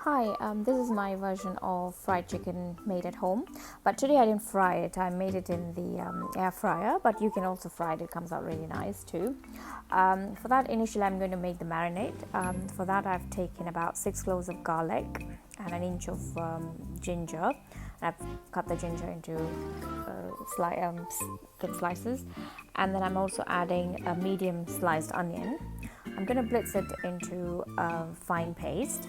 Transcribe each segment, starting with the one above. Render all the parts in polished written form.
Hi, this is my version of fried chicken made at home, but today I didn't fry it. I made it in the air fryer, but you can also fry it. It comes out really nice too. For that, initially I'm going to make the marinade. For that, I've taken about 6 cloves of garlic and an inch of ginger. I've cut the ginger into thin slices, and then I'm also adding a medium sliced onion. I'm going to blitz it into a fine paste,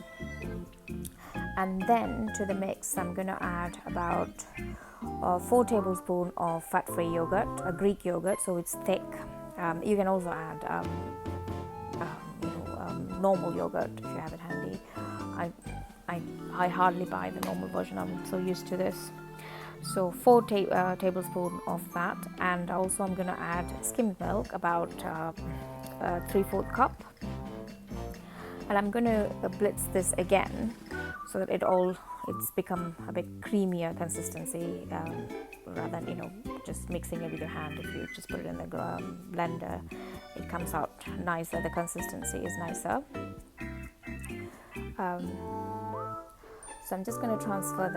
and then to the mix I'm going to add about 4 tablespoons of fat-free yogurt, a Greek yogurt, so it's thick. You can also add normal yogurt if you have it handy. I hardly buy the normal version. I'm so used to this. So 4 tablespoons of that, and also I'm going to add skimmed milk, about 3/4 cup, and I'm going to blitz this again so that it's become a bit creamier consistency, rather than just mixing it with your hand. If you just put it in the blender, it comes out nicer. The consistency is nicer. So I'm just going to transfer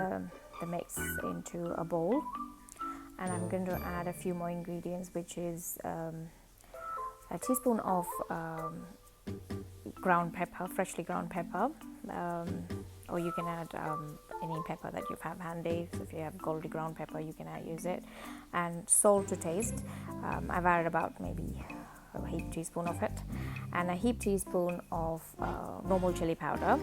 the mix into a bowl, and I'm going to add a few more ingredients, which is a teaspoon of ground pepper, freshly ground pepper, or you can add any pepper that you have handy. So if you have goldy ground pepper, you can use it, and salt to taste. I've added about maybe a heaped teaspoon of it, and a heaped teaspoon of normal chili powder.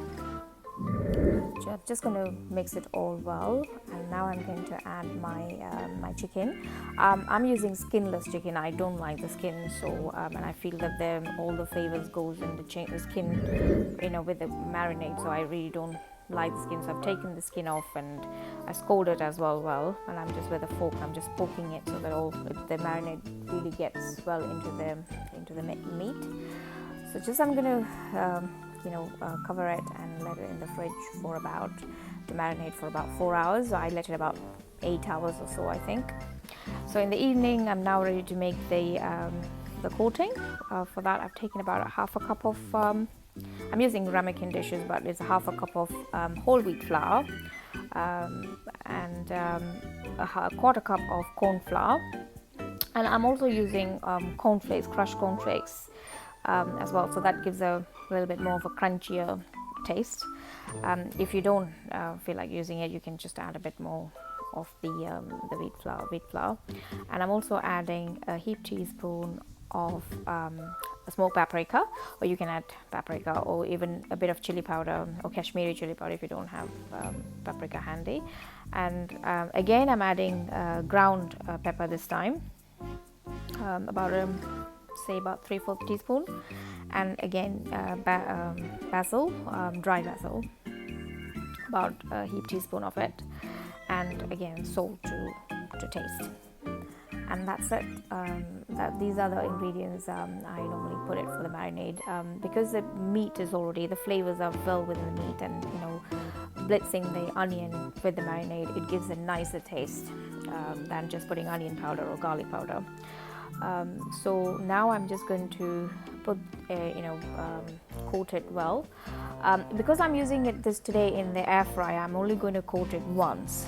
I'm just going to mix it all well, and now I'm going to add my chicken. I'm using skinless chicken. I don't like the skin, so and I feel that all the flavors goes in the skin, with the marinade. So I really don't like the skin. So I've taken the skin off, and I scored it as well. And I'm just with a fork. I'm just poking it so that all the marinade really gets well into the meat. So I'm going to cover it and let it in the fridge to marinate for about 4 hours. So I let it about 8 hours or so, I think. So in the evening, I'm now ready to make the coating. For that, I've taken about a half a cup of I'm using ramekin dishes, but it's a half a cup of whole wheat flour, and a quarter cup of corn flour, and I'm also using cornflakes, crushed cornflakes, as well, so that gives a little bit more of a crunchier taste. If you don't feel like using it, you can just add a bit more of the wheat flour. And I'm also adding a heaped teaspoon of smoked paprika, or you can add paprika, or even a bit of chili powder or Kashmiri chili powder if you don't have paprika handy. And again, I'm adding ground pepper this time, about 3/4 teaspoon, and again basil, dry basil, about a heaped teaspoon of it, and again salt to taste. And that's it. These are the ingredients I normally put it for the marinade, because the meat is already, the flavors are well within the meat, and blitzing the onion with the marinade, it gives a nicer taste than just putting onion powder or garlic powder. So now I'm just going to put coat it well. Because I'm using this today in the air fryer, I'm only going to coat it once.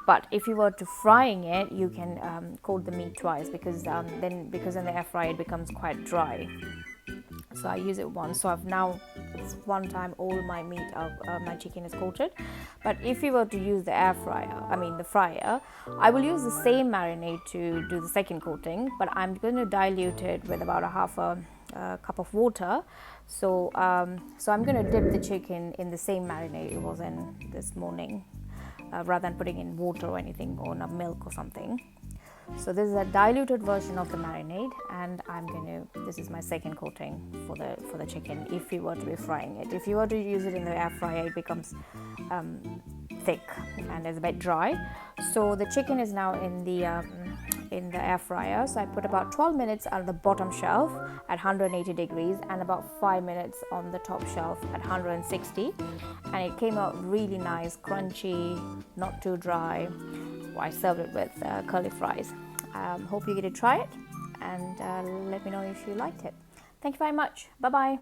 But if you were to frying it, you can coat the meat twice, because in the air fryer it becomes quite dry. So I use it once. So it's one time all my meat my chicken is coated. But if you were to use the fryer, I will use the same marinade to do the second coating, but I'm going to dilute it with about a half a cup of water. So I'm going to dip the chicken in the same marinade it was in this morning, rather than putting in water or anything, or milk or something. So this is a diluted version of the marinade, and this is my second coating for the chicken. If you were to be frying it, if you were to use it in the air fryer, it becomes thick and it's a bit dry. So the chicken is now in the air fryer. So I put about 12 minutes on the bottom shelf at 180 degrees, and about 5 minutes on the top shelf at 160, and it came out really nice, crunchy, not too dry. I served it with curly fries. Hope you get to try it, and let me know if you liked it. Thank you very much. Bye bye.